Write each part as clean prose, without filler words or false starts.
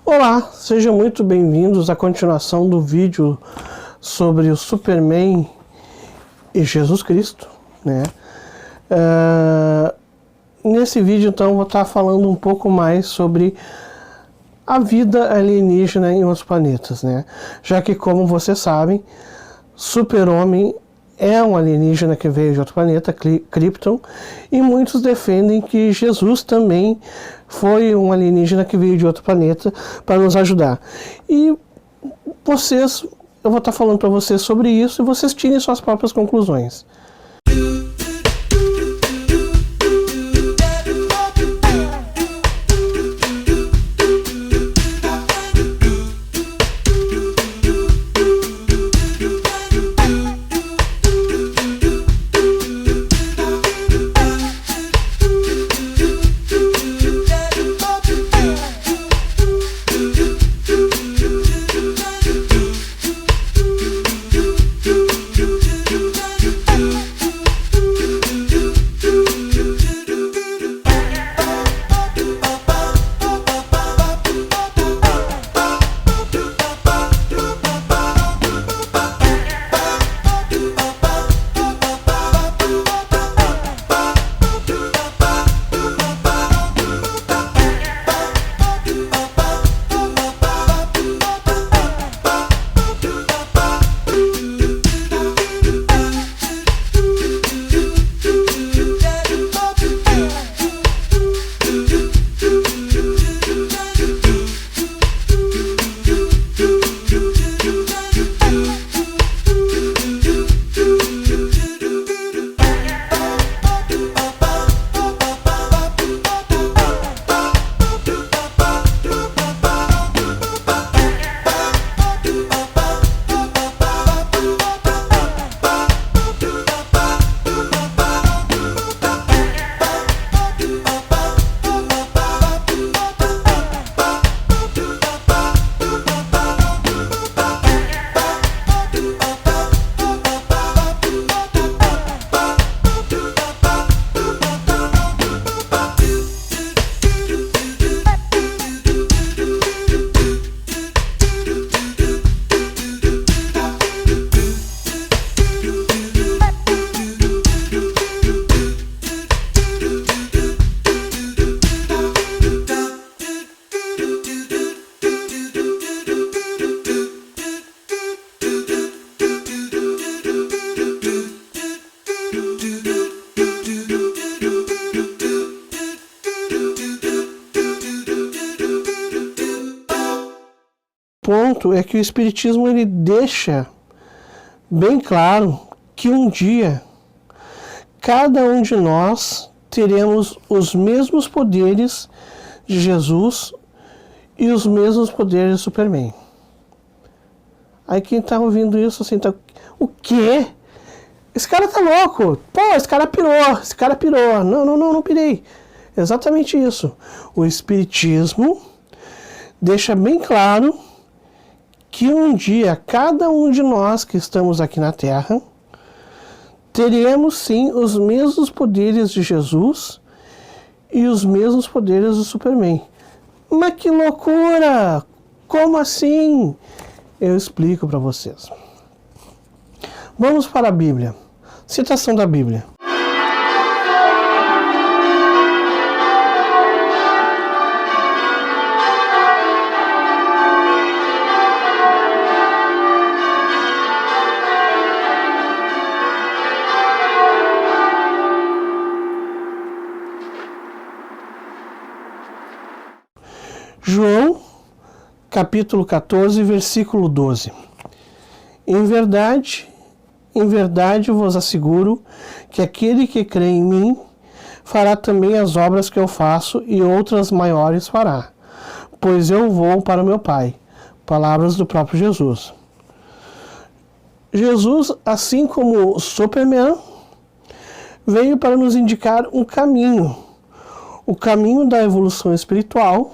Olá, sejam muito bem-vindos à continuação do vídeo sobre o Superman e Jesus Cristo, né? Nesse vídeo, então, eu vou estar falando um pouco mais sobre a vida alienígena em outros planetas, né? Já que, como vocês sabem, Super-Homem é um alienígena que veio de outro planeta, Krypton, e muitos defendem que Jesus também foi um alienígena que veio de outro planeta para nos ajudar. E eu vou estar falando para vocês sobre isso e vocês tirem suas próprias conclusões. Ponto é que o Espiritismo ele deixa bem claro que um dia cada um de nós teremos os mesmos poderes de Jesus e os mesmos poderes de Superman. Aí quem tá ouvindo isso assim, tá, o quê? Esse cara tá louco! Pô, esse cara pirou! Não pirei. Exatamente isso. O Espiritismo deixa bem claro que um dia cada um de nós que estamos aqui na Terra teremos sim os mesmos poderes de Jesus e os mesmos poderes do Superman. Mas que loucura! Como assim? Eu explico para vocês. Vamos para a Bíblia. Citação da Bíblia. João, capítulo 14, versículo 12. Em verdade vos asseguro que aquele que crê em mim fará também as obras que eu faço e outras maiores fará, pois eu vou para meu Pai. Palavras do próprio Jesus. Jesus, assim como o Superman, veio para nos indicar um caminho, o caminho da evolução espiritual,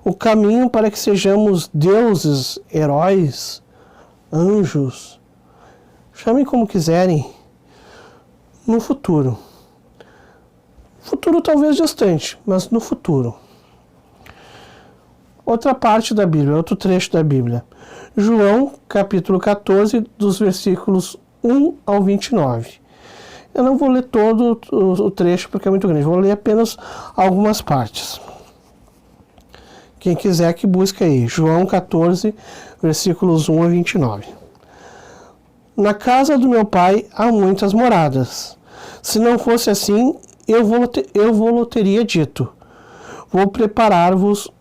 o caminho para que sejamos deuses, heróis, anjos, chamem como quiserem, no futuro. Futuro talvez distante, mas no futuro. Outra parte da Bíblia, outro trecho da Bíblia. João, capítulo 14, dos versículos 1 ao 29. Eu não vou ler todo o trecho porque é muito grande, vou ler apenas algumas partes. Quem quiser que busque aí, João 14, versículos 1 a 29. Na casa do meu pai há muitas moradas. Se não fosse assim, eu vou teria dito. Vou preparar-vos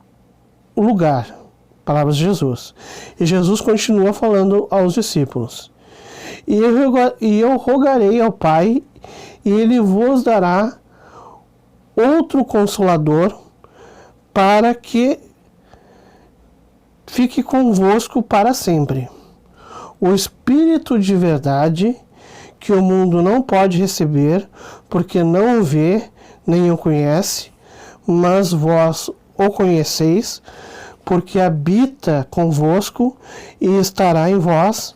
o lugar. Palavras de Jesus. E Jesus continua falando aos discípulos. E eu rogarei ao Pai, e Ele vos dará outro Consolador, para que fique convosco para sempre. O Espírito de verdade, que o mundo não pode receber, porque não o vê, nem o conhece, mas vós o conheceis, porque habita convosco e estará em vós.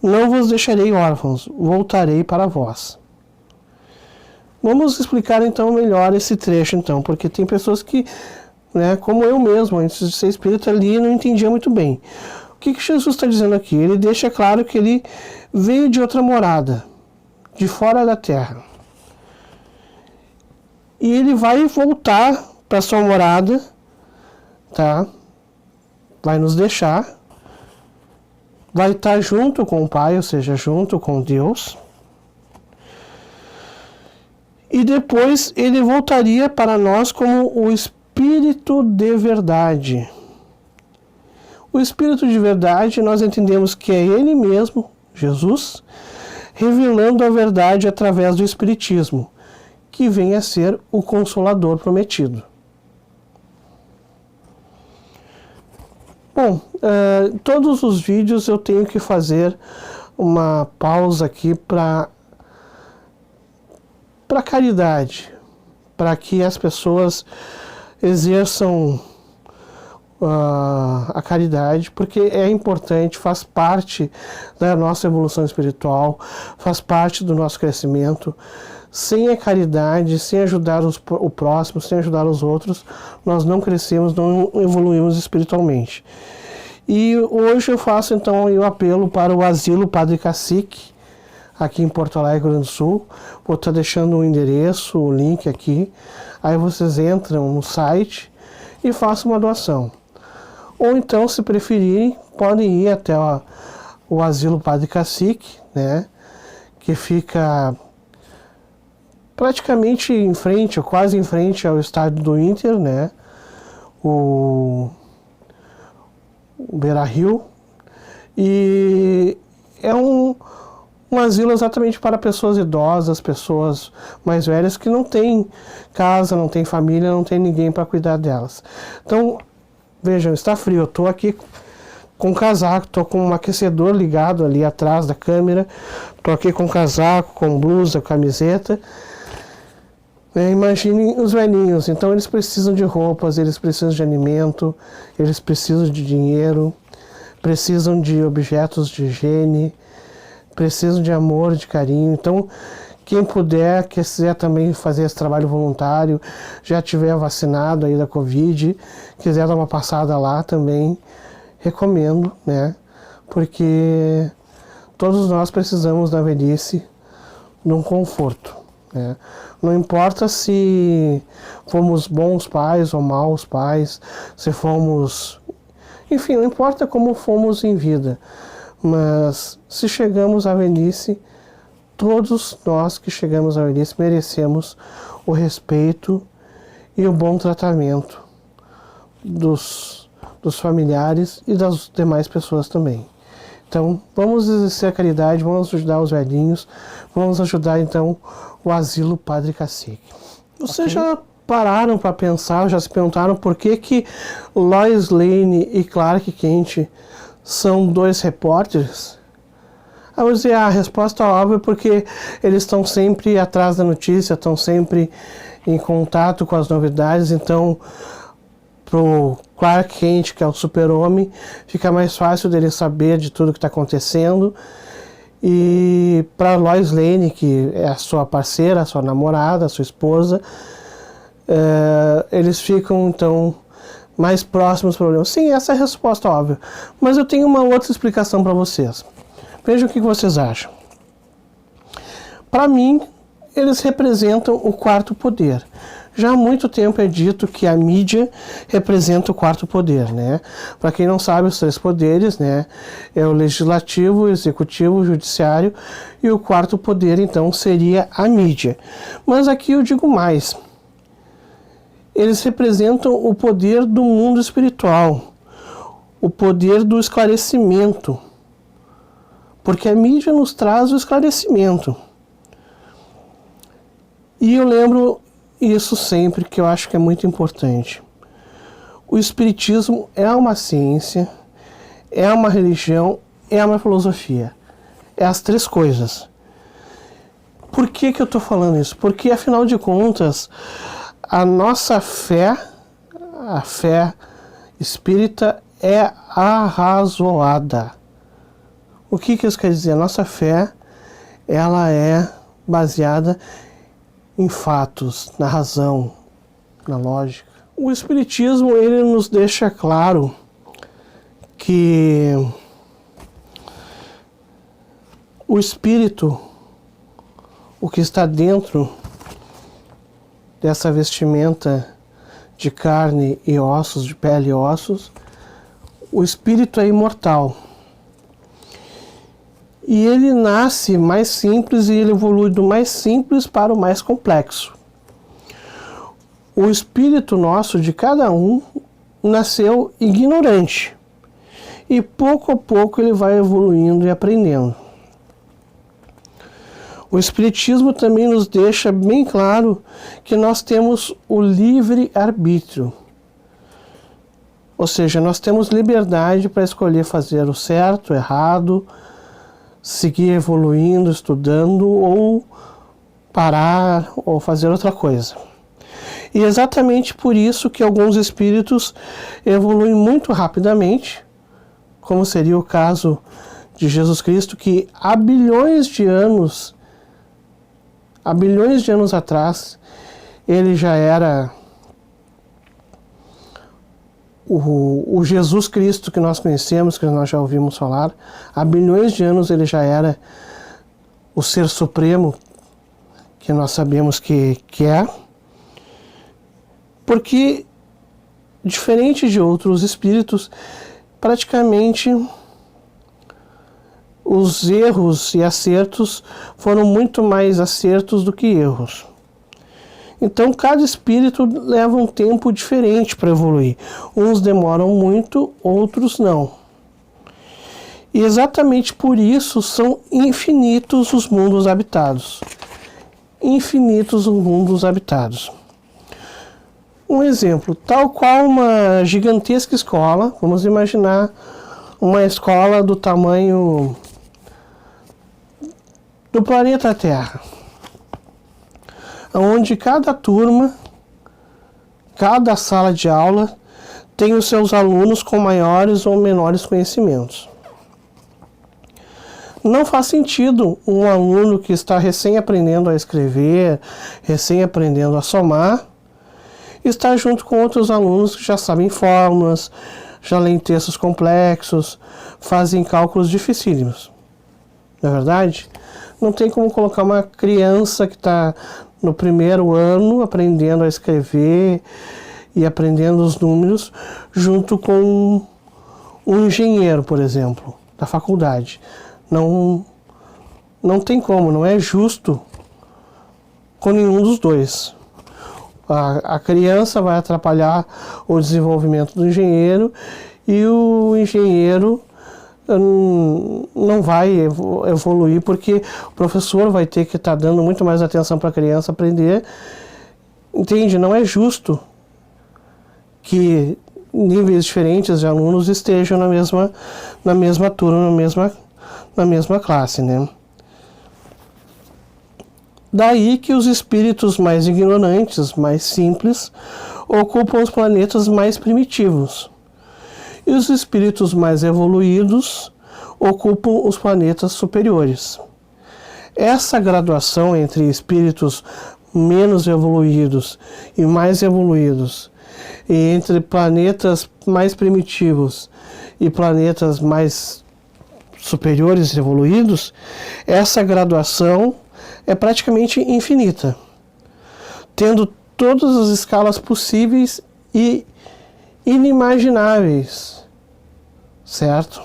Não vos deixarei órfãos, voltarei para vós. Vamos explicar então melhor esse trecho então, porque tem pessoas que, como eu mesmo, antes de ser espírita ali, não entendia muito bem. O que Jesus está dizendo aqui? Ele deixa claro que ele veio de outra morada, de fora da terra. E ele vai voltar para sua morada, tá? Vai nos deixar, vai estar junto com o Pai, ou seja, junto com Deus. E depois ele voltaria para nós como o Espírito de verdade. O Espírito de verdade, nós entendemos que é Ele mesmo, Jesus, revelando a verdade através do Espiritismo, que vem a ser o Consolador prometido. Bom, todos os vídeos eu tenho que fazer uma pausa aqui para caridade, para que as pessoas exerçam a caridade, porque é importante, faz parte da nossa evolução espiritual, faz parte do nosso crescimento. Sem a caridade, sem ajudar o próximo, sem ajudar os outros, nós não crescemos, não evoluímos espiritualmente. E hoje eu faço então o apelo para o Asilo Padre Cacique, aqui em Porto Alegre, Rio Grande do Sul. Vou estar deixando o endereço, o link aqui. Aí vocês entram no site e façam uma doação. Ou então, se preferirem, podem ir até o Asilo Padre Cacique, que fica praticamente em frente, ou quase em frente ao estádio do Inter, o Beira-Rio. E é um asilo exatamente para pessoas idosas, pessoas mais velhas que não têm casa, não têm família, não tem ninguém para cuidar delas. Então, vejam, está frio, eu estou aqui com casaco, estou com um aquecedor ligado ali atrás da câmera, estou aqui com casaco, com blusa, camiseta. Imaginem os velhinhos, então eles precisam de roupas, eles precisam de alimento, eles precisam de dinheiro, precisam de objetos de higiene, precisam de amor, de carinho. Então, quem puder, quiser também fazer esse trabalho voluntário, já tiver vacinado aí da Covid, quiser dar uma passada lá também, recomendo, porque todos nós precisamos na velhice de um conforto, Não importa se fomos bons pais ou maus pais, se fomos... Enfim, não importa como fomos em vida, mas se chegamos à velhice, todos nós que chegamos à velhice merecemos o respeito e o bom tratamento dos familiares e das demais pessoas também. Então, vamos exercer a caridade, vamos ajudar os velhinhos, vamos ajudar então o Asilo Padre Cacique. Vocês já pararam para pensar, já se perguntaram por que Lois Lane e Clark Kent são dois repórteres? Eu vou dizer, a resposta óbvia é porque eles estão sempre atrás da notícia, estão sempre em contato com as novidades, então pro Clark Kent, que é o super-homem, fica mais fácil dele saber de tudo que está acontecendo. E para Lois Lane, que é a sua parceira, a sua namorada, a sua esposa, eles ficam então mais próximos problemas. Sim, essa é a resposta óbvia. Mas eu tenho uma outra explicação para vocês. Vejam o que vocês acham. Para mim, eles representam o quarto poder. Já há muito tempo é dito que a mídia representa o quarto poder, né? Para quem não sabe, os 3 poderes, né? É o legislativo, o executivo, o judiciário, e o quarto poder, então, seria a mídia. Mas aqui eu digo mais. Eles representam o poder do mundo espiritual, o poder do esclarecimento, porque a mídia nos traz o esclarecimento. E eu lembro isso sempre, que eu acho que é muito importante. O Espiritismo é uma ciência, é uma religião, é uma filosofia. É as 3 coisas. Por que eu estou falando isso? Porque, afinal de contas, a nossa fé, a fé espírita, é arrazoada. O que isso quer dizer? A nossa fé, ela é baseada em fatos, na razão, na lógica. O Espiritismo, ele nos deixa claro que o espírito, o que está dentro dessa vestimenta de carne e ossos, de pele e ossos, o espírito é imortal. E ele nasce mais simples e ele evolui do mais simples para o mais complexo. O espírito nosso, de cada um, nasceu ignorante. E pouco a pouco ele vai evoluindo e aprendendo. O Espiritismo também nos deixa bem claro que nós temos o livre-arbítrio. Ou seja, nós temos liberdade para escolher fazer o certo, o errado, seguir evoluindo, estudando, ou parar, ou fazer outra coisa. E exatamente por isso que alguns espíritos evoluem muito rapidamente, como seria o caso de Jesus Cristo, que há bilhões de anos atrás, ele já era o Jesus Cristo que nós conhecemos, que nós já ouvimos falar. Há bilhões de anos ele já era o Ser Supremo, que nós sabemos que é. Porque, diferente de outros espíritos, praticamente os erros e acertos foram muito mais acertos do que erros. Então, cada espírito leva um tempo diferente para evoluir. Uns demoram muito, outros não. E exatamente por isso são infinitos os mundos habitados. Infinitos os mundos habitados. Um exemplo, tal qual uma gigantesca escola, vamos imaginar uma escola do tamanho do planeta Terra, onde cada turma, cada sala de aula tem os seus alunos com maiores ou menores conhecimentos. Não faz sentido um aluno que está recém aprendendo a escrever, recém aprendendo a somar, estar junto com outros alunos que já sabem fórmulas, já leem textos complexos, fazem cálculos dificílimos. Não é verdade? Não tem como colocar uma criança que está no primeiro ano aprendendo a escrever e aprendendo os números junto com um engenheiro, por exemplo, da faculdade. Não tem como, não é justo com nenhum dos dois. A criança vai atrapalhar o desenvolvimento do engenheiro e o engenheiro não vai evoluir porque o professor vai ter que estar dando muito mais atenção para a criança aprender. Entende? Não é justo que níveis diferentes de alunos estejam na mesma turma, na mesma classe, né? Daí que os espíritos mais ignorantes, mais simples, ocupam os planetas mais primitivos. E os espíritos mais evoluídos ocupam os planetas superiores. Essa graduação entre espíritos menos evoluídos e mais evoluídos e entre planetas mais primitivos e planetas mais superiores e evoluídos, essa graduação é praticamente infinita, tendo todas as escalas possíveis e inimagináveis, certo?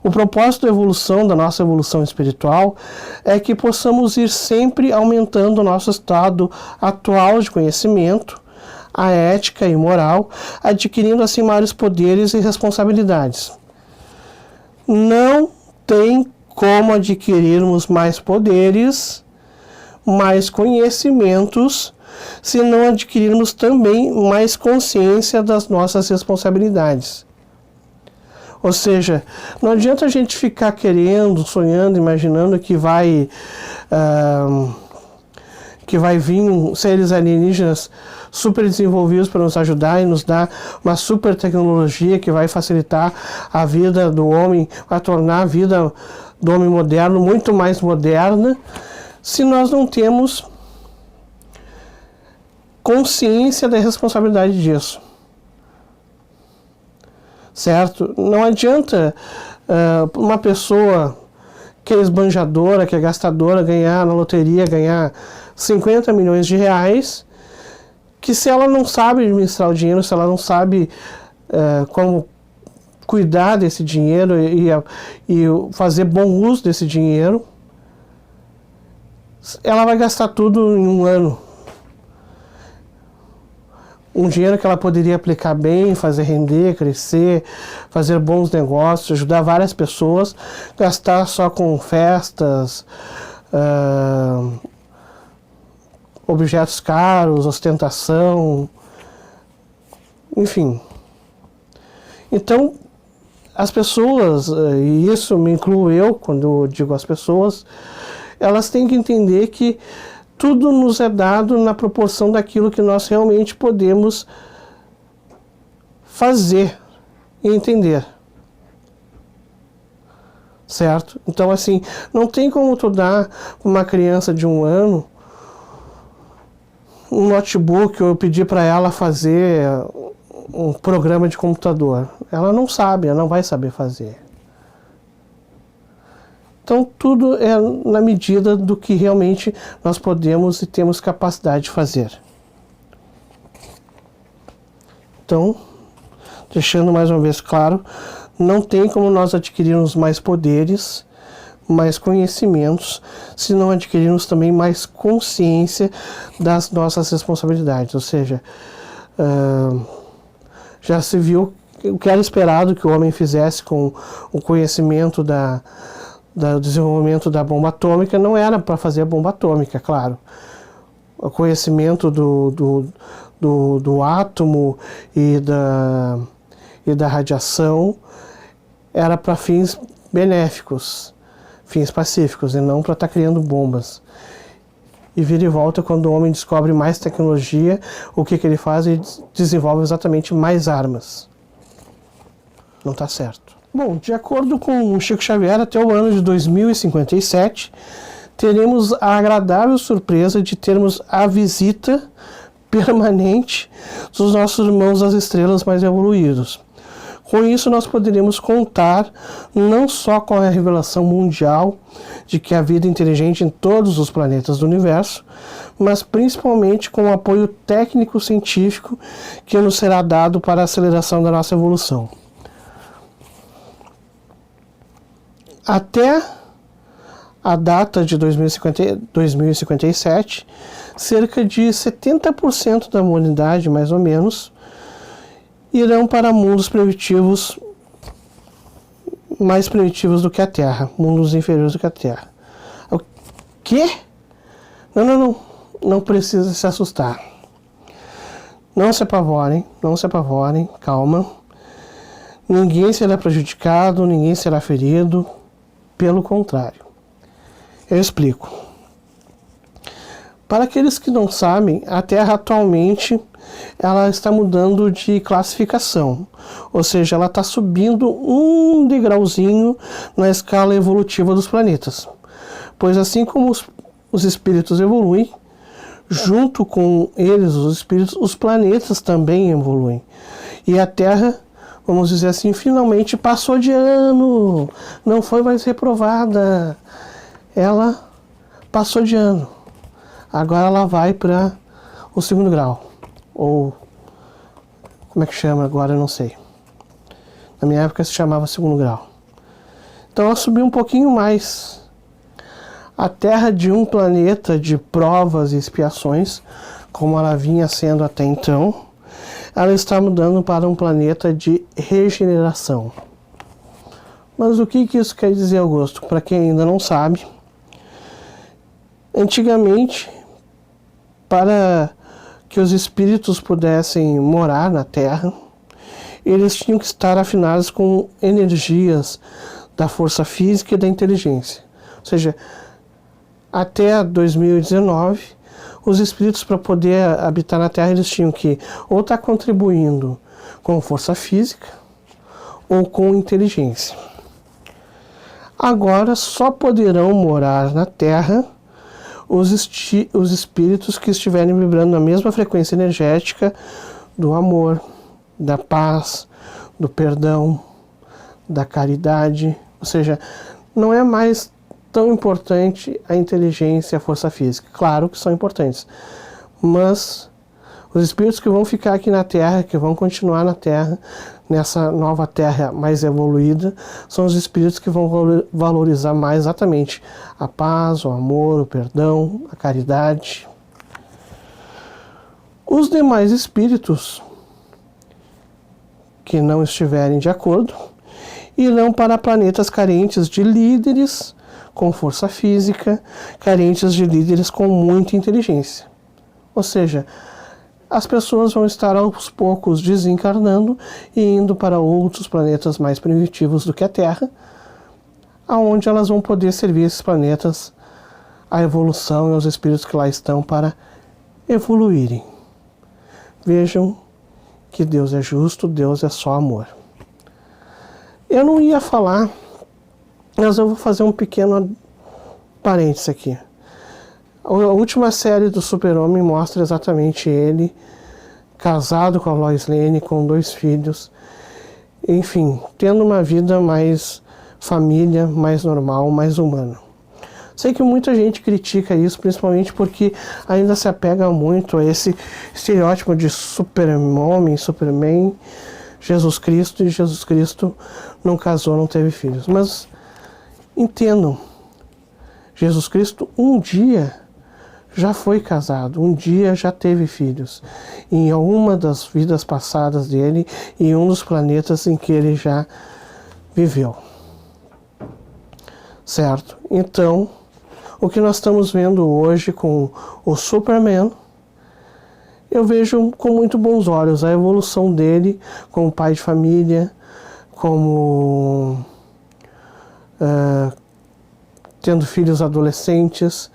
O propósito da evolução, da nossa evolução espiritual, é que possamos ir sempre aumentando o nosso estado atual de conhecimento, a ética e moral, adquirindo assim maiores poderes e responsabilidades. Não tem como adquirirmos mais poderes, mais conhecimentos, se não adquirirmos também mais consciência das nossas responsabilidades. Ou seja, não adianta a gente ficar querendo, sonhando, imaginando que vai vir seres alienígenas super desenvolvidos para nos ajudar e nos dar uma super tecnologia que vai facilitar a vida do homem, vai tornar a vida do homem moderno muito mais moderna, se nós não temos consciência da responsabilidade disso. Certo? Não adianta uma pessoa que é esbanjadora, que é gastadora, ganhar na loteria, ganhar 50 milhões de reais, que se ela não sabe administrar o dinheiro, se ela não sabe como cuidar desse dinheiro e fazer bom uso desse dinheiro, ela vai gastar tudo em um ano. Um dinheiro que ela poderia aplicar bem, fazer render, crescer, fazer bons negócios, ajudar várias pessoas, gastar só com festas, objetos caros, ostentação, enfim. Então, as pessoas, e isso me incluo eu quando eu digo as pessoas, elas têm que entender que tudo nos é dado na proporção daquilo que nós realmente podemos fazer e entender. Certo? Então, assim, não tem como tu dar para uma criança de 1 ano um notebook ou pedir para ela fazer um programa de computador. Ela não sabe, ela não vai saber fazer. Então, tudo é na medida do que realmente nós podemos e temos capacidade de fazer. Então, deixando mais uma vez claro, não tem como nós adquirirmos mais poderes, mais conhecimentos, se não adquirirmos também mais consciência das nossas responsabilidades. Ou seja, já se viu o que era esperado que o homem fizesse com o conhecimento do desenvolvimento da bomba atômica. Não era para fazer a bomba atômica, claro. O conhecimento do átomo e da radiação era para fins benéficos, fins pacíficos, e não para estar criando bombas. E vira e volta, quando o homem descobre mais tecnologia, o que ele faz? Ele desenvolve exatamente mais armas. Não está certo. Bom, de acordo com Chico Xavier, até o ano de 2057, teremos a agradável surpresa de termos a visita permanente dos nossos irmãos das estrelas mais evoluídos. Com isso, nós poderemos contar não só com a revelação mundial de que há vida inteligente em todos os planetas do universo, mas principalmente com o apoio técnico-científico que nos será dado para a aceleração da nossa evolução. Até a data de 2057, cerca de 70% da humanidade, mais ou menos, irão para mundos primitivos, mais primitivos do que a Terra, mundos inferiores do que a Terra. O quê? Não precisa se assustar. Não se apavorem, calma. Ninguém será prejudicado, ninguém será ferido. Pelo contrário. Eu explico. Para aqueles que não sabem, a Terra atualmente ela está mudando de classificação. Ou seja, ela está subindo um degrauzinho na escala evolutiva dos planetas. Pois assim como os espíritos evoluem, junto com eles, os espíritos, os planetas também evoluem. E a Terra, vamos dizer assim, finalmente passou de ano, não foi mais reprovada. Ela passou de ano. Agora ela vai para o 2º grau. Ou como é que chama agora, eu não sei. Na minha época se chamava 2º grau. Então ela subiu um pouquinho mais. A Terra de um planeta de provas e expiações, como ela vinha sendo até então, ela está mudando para um planeta de regeneração. Mas o que isso quer dizer, Augusto? Para quem ainda não sabe, antigamente, para que os espíritos pudessem morar na Terra, eles tinham que estar afinados com energias da força física e da inteligência. Ou seja, até 2019, os espíritos, para poder habitar na Terra, eles tinham que ou estar contribuindo com força física ou com inteligência. Agora só poderão morar na Terra os espíritos que estiverem vibrando na mesma frequência energética do amor, da paz, do perdão, da caridade. Ou seja, não é mais tão importante a inteligência e a força física. Claro que são importantes, mas os espíritos que vão ficar aqui na Terra, que vão continuar na Terra, nessa nova Terra mais evoluída, são os espíritos que vão valorizar mais exatamente a paz, o amor, o perdão, a caridade. Os demais espíritos que não estiverem de acordo irão para planetas carentes de líderes com força física, carentes de líderes com muita inteligência. Ou seja, as pessoas vão estar aos poucos desencarnando e indo para outros planetas mais primitivos do que a Terra, aonde elas vão poder servir esses planetas à evolução e aos espíritos que lá estão para evoluírem. Vejam que Deus é justo, Deus é só amor. Eu não ia falar, mas eu vou fazer um pequeno parênteses aqui. A última série do Super-Homem mostra exatamente ele casado com a Lois Lane, com 2 filhos, enfim, tendo uma vida mais família, mais normal, mais humana. Sei que muita gente critica isso, principalmente porque ainda se apega muito a esse estereótipo de Super-Homem, Superman, Jesus Cristo, e Jesus Cristo não casou, não teve filhos. Mas entendam, Jesus Cristo um dia já foi casado, um dia já teve filhos, em alguma das vidas passadas dele, em um dos planetas em que ele já viveu. Certo? Então, o que nós estamos vendo hoje com o Superman, eu vejo com muito bons olhos a evolução dele como pai de família, como tendo filhos adolescentes,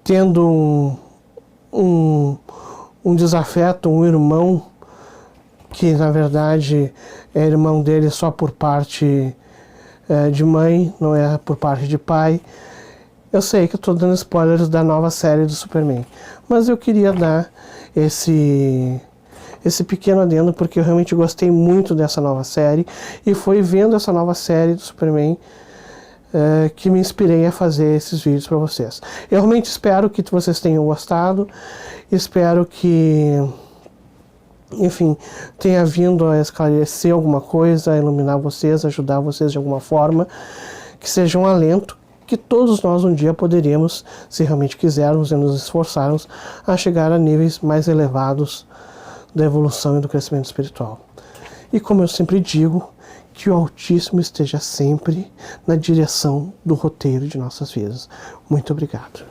tendo um desafeto, um irmão que na verdade é irmão dele só por parte de mãe, não é por parte de pai. Eu sei que eu estou dando spoilers da nova série do Superman, mas eu queria dar esse pequeno adendo porque eu realmente gostei muito dessa nova série e foi vendo essa nova série do Superman que me inspirei a fazer esses vídeos para vocês. Eu realmente espero que vocês tenham gostado, espero que, enfim, tenha vindo a esclarecer alguma coisa, a iluminar vocês, ajudar vocês de alguma forma, que seja um alento, que todos nós um dia poderíamos, se realmente quisermos e nos esforçarmos, a chegar a níveis mais elevados da evolução e do crescimento espiritual. E como eu sempre digo, que o Altíssimo esteja sempre na direção do roteiro de nossas vidas. Muito obrigado.